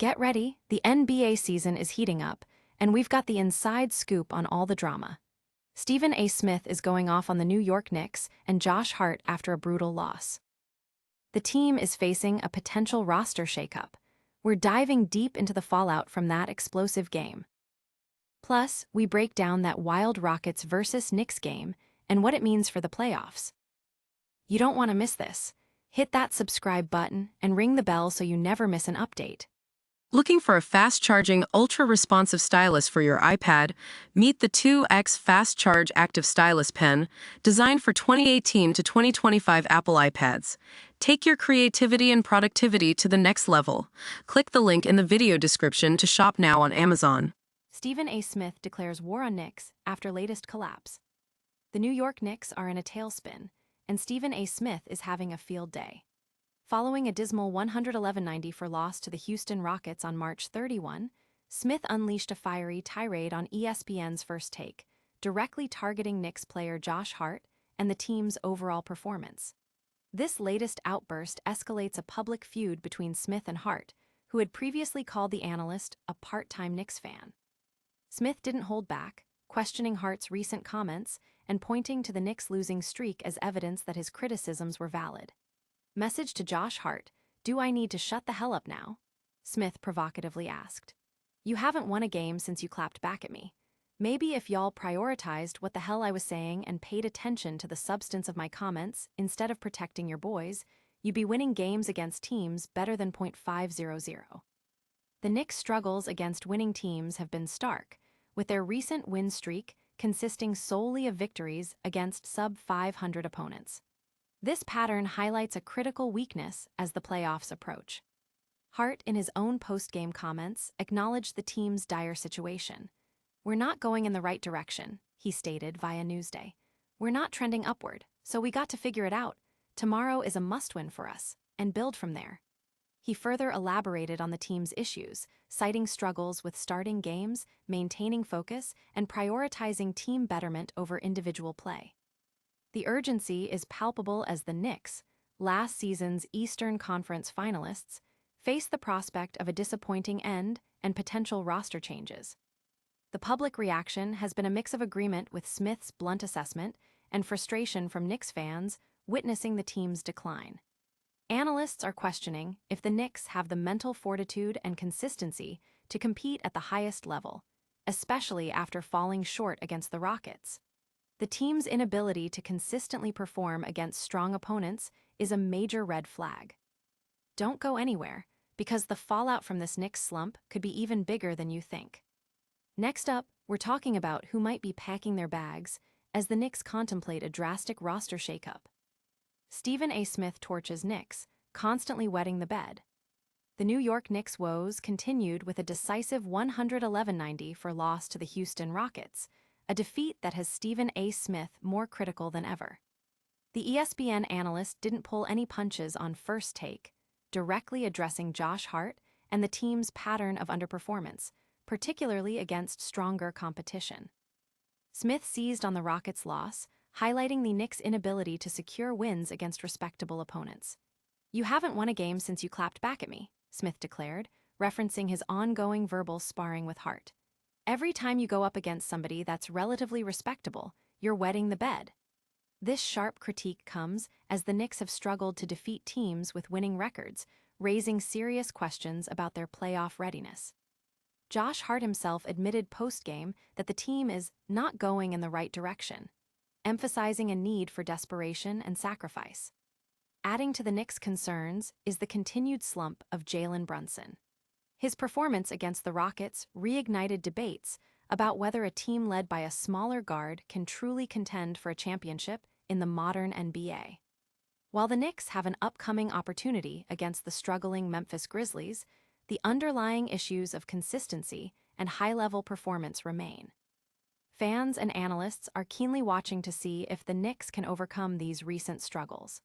Get ready, the NBA season is heating up, and we've got the inside scoop on all the drama. Stephen A. Smith is going off on the New York Knicks and Josh Hart after a brutal loss. The team is facing a potential roster shakeup. We're diving deep into the fallout from that explosive game. Plus, we break down that wild Rockets versus Knicks game and what it means for the playoffs. You don't want to miss this. Hit that subscribe button and ring the bell so you never miss an update. Looking for a fast-charging, ultra-responsive stylus for your iPad? Meet the 2X Fast Charge Active Stylus Pen, designed for 2018 to 2025 Apple iPads. Take your creativity and productivity to the next level. Click the link in the video description to shop now on Amazon. Stephen A. Smith declares war on Knicks after latest collapse. The New York Knicks are in a tailspin, and Stephen A. Smith is having a field day. Following a dismal 111-94 loss to the Houston Rockets on March 31, Smith unleashed a fiery tirade on ESPN's First Take, directly targeting Knicks player Josh Hart and the team's overall performance. This latest outburst escalates a public feud between Smith and Hart, who had previously called the analyst a part-time Knicks fan. Smith didn't hold back, questioning Hart's recent comments and pointing to the Knicks' losing streak as evidence that his criticisms were valid. Message to Josh Hart, "Do I need to shut the hell up now?" Smith provocatively asked. "You haven't won a game since you clapped back at me. Maybe if y'all prioritized what the hell I was saying and paid attention to the substance of my comments instead of protecting your boys, you'd be winning games against teams better than .500. The Knicks' struggles against winning teams have been stark, with their recent win streak consisting solely of victories against sub-500 opponents. This pattern highlights a critical weakness as the playoffs approach. Hart, in his own post-game comments, acknowledged the team's dire situation. "We're not going in the right direction," he stated via Newsday. "We're not trending upward, so we got to figure it out. Tomorrow is a must-win for us, and build from there." He further elaborated on the team's issues, citing struggles with starting games, maintaining focus, and prioritizing team betterment over individual play. The urgency is palpable as the Knicks, last season's Eastern Conference finalists, face the prospect of a disappointing end and potential roster changes. The public reaction has been a mix of agreement with Smith's blunt assessment and frustration from Knicks fans witnessing the team's decline. Analysts are questioning if the Knicks have the mental fortitude and consistency to compete at the highest level, especially after falling short against the Rockets. The team's inability to consistently perform against strong opponents is a major red flag. Don't go anywhere, because the fallout from this Knicks slump could be even bigger than you think. Next up, we're talking about who might be packing their bags as the Knicks contemplate a drastic roster shakeup. Stephen A. Smith torches Knicks, constantly wetting the bed. The New York Knicks' woes continued with a decisive 111-94 loss to the Houston Rockets, a defeat that has Stephen A. Smith more critical than ever. The ESPN analyst didn't pull any punches on First Take, directly addressing Josh Hart and the team's pattern of underperformance, particularly against stronger competition. Smith seized on the Rockets' loss, highlighting the Knicks' inability to secure wins against respectable opponents. "You haven't won a game since you clapped back at me," Smith declared, referencing his ongoing verbal sparring with Hart. "Every time you go up against somebody that's relatively respectable, you're wetting the bed." This sharp critique comes as the Knicks have struggled to defeat teams with winning records, raising serious questions about their playoff readiness. Josh Hart himself admitted post-game that the team is not going in the right direction, emphasizing a need for desperation and sacrifice. Adding to the Knicks' concerns is the continued slump of Jalen Brunson. His performance against the Rockets reignited debates about whether a team led by a smaller guard can truly contend for a championship in the modern NBA. While the Knicks have an upcoming opportunity against the struggling Memphis Grizzlies, the underlying issues of consistency and high-level performance remain. Fans and analysts are keenly watching to see if the Knicks can overcome these recent struggles.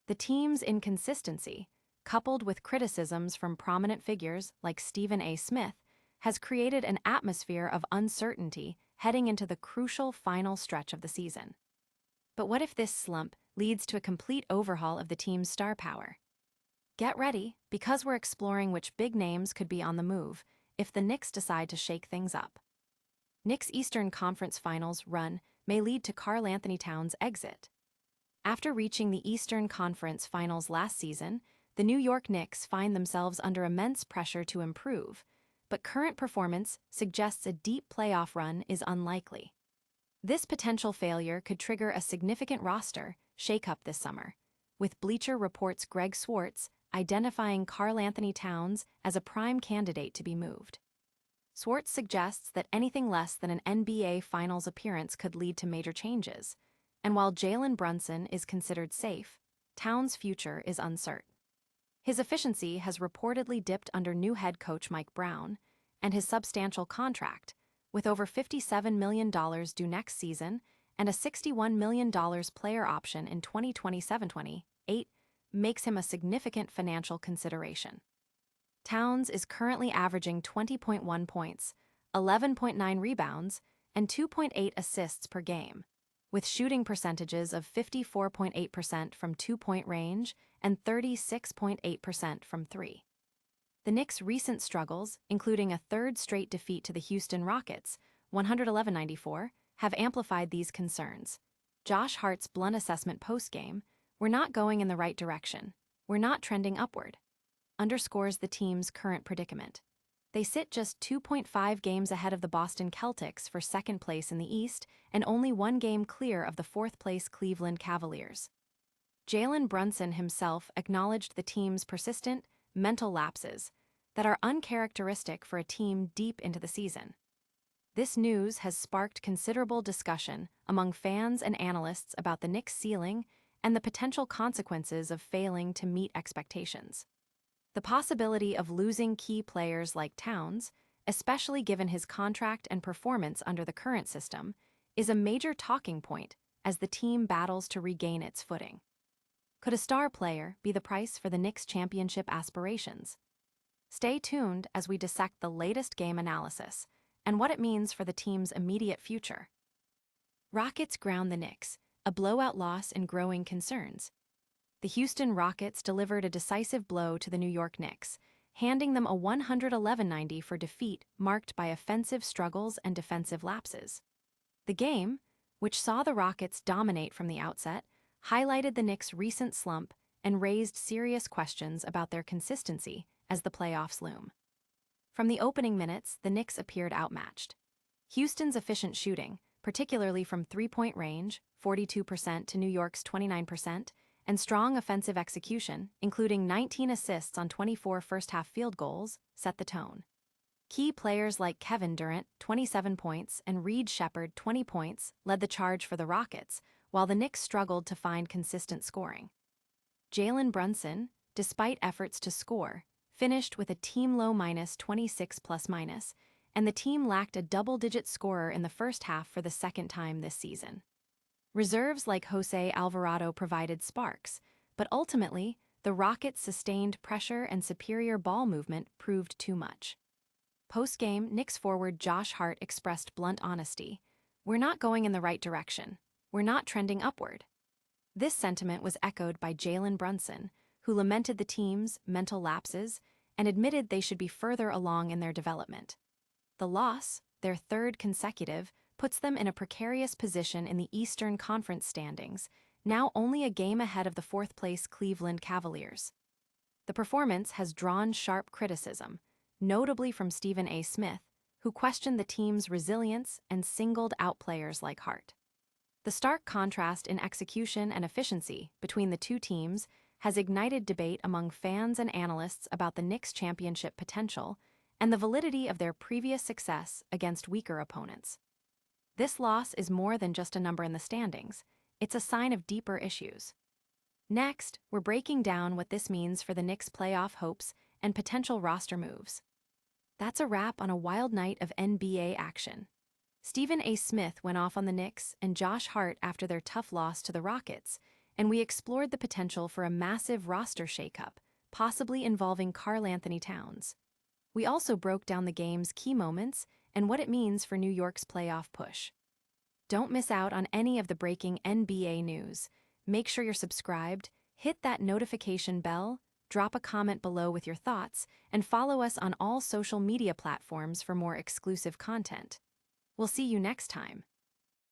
The team's inconsistency, coupled with criticisms from prominent figures like Stephen A. Smith, has created an atmosphere of uncertainty heading into the crucial final stretch of the season. But what if this slump leads to a complete overhaul of the team's star power? Get ready, because we're exploring which big names could be on the move if the Knicks decide to shake things up. Knicks' Eastern Conference Finals run may lead to Karl-Anthony Towns' exit. After reaching the Eastern Conference Finals last season, the New York Knicks find themselves under immense pressure to improve, but current performance suggests a deep playoff run is unlikely. This potential failure could trigger a significant roster shakeup this summer, with Bleacher Report's Greg Swartz identifying Karl-Anthony Towns as a prime candidate to be moved. Swartz suggests that anything less than an NBA Finals appearance could lead to major changes, and while Jalen Brunson is considered safe, Towns' future is uncertain. His efficiency has reportedly dipped under new head coach Mike Brown, and his substantial contract, with over $57 million due next season and a $61 million player option in 2027-28, makes him a significant financial consideration. Towns is currently averaging 20.1 points, 11.9 rebounds, and 2.8 assists per game, with shooting percentages of 54.8% from two-point range and 36.8% from three. The Knicks' recent struggles, including a third straight defeat to the Houston Rockets, 111-94, have amplified these concerns. Josh Hart's blunt assessment post-game, "We're not going in the right direction. We're not trending upward," underscores the team's current predicament. They sit just 2.5 games ahead of the Boston Celtics for second place in the East and only one game clear of the fourth-place Cleveland Cavaliers. Jalen Brunson himself acknowledged the team's persistent, mental lapses that are uncharacteristic for a team deep into the season. This news has sparked considerable discussion among fans and analysts about the Knicks' ceiling and the potential consequences of failing to meet expectations. The possibility of losing key players like Towns, especially given his contract and performance under the current system, is a major talking point as the team battles to regain its footing. Could a star player be the price for the Knicks' championship aspirations? Stay tuned as we dissect the latest game analysis and what it means for the team's immediate future. Rockets ground the Knicks, a blowout loss and growing concerns. The Houston Rockets delivered a decisive blow to the New York Knicks, handing them a 111-94 defeat marked by offensive struggles and defensive lapses. The game, which saw the Rockets dominate from the outset, highlighted the Knicks' recent slump and raised serious questions about their consistency as the playoffs loom. From the opening minutes, the Knicks appeared outmatched. Houston's efficient shooting, particularly from three-point range, 42% to New York's 29%, and strong offensive execution, including 19 assists on 24 first-half field goals, set the tone. Key players like Kevin Durant, 27 points, and Reed Sheppard, 20 points, led the charge for the Rockets, while the Knicks struggled to find consistent scoring. Jalen Brunson, despite efforts to score, finished with a team-low minus 26 plus-minus, and the team lacked a double-digit scorer in the first half for the second time this season. Reserves like Jose Alvarado provided sparks, but ultimately, the Rockets' sustained pressure and superior ball movement proved too much. Post-game, Knicks forward Josh Hart expressed blunt honesty. "We're not going in the right direction. We're not trending upward." This sentiment was echoed by Jalen Brunson, who lamented the team's mental lapses and admitted they should be further along in their development. The loss, their third consecutive, puts them in a precarious position in the Eastern Conference standings, now only a game ahead of the fourth-place Cleveland Cavaliers. The performance has drawn sharp criticism, notably from Stephen A. Smith, who questioned the team's resilience and singled out players like Hart. The stark contrast in execution and efficiency between the two teams has ignited debate among fans and analysts about the Knicks' championship potential and the validity of their previous success against weaker opponents. This loss is more than just a number in the standings, it's a sign of deeper issues. Next, we're breaking down what this means for the Knicks' playoff hopes and potential roster moves. That's a wrap on a wild night of NBA action. Stephen A. Smith went off on the Knicks and Josh Hart after their tough loss to the Rockets, and we explored the potential for a massive roster shakeup, possibly involving Karl-Anthony Towns. We also broke down the game's key moments and what it means for New York's playoff push. Don't miss out on any of the breaking NBA news. Make sure you're subscribed, hit that notification bell, drop a comment below with your thoughts, and follow us on all social media platforms for more exclusive content. We'll see you next time.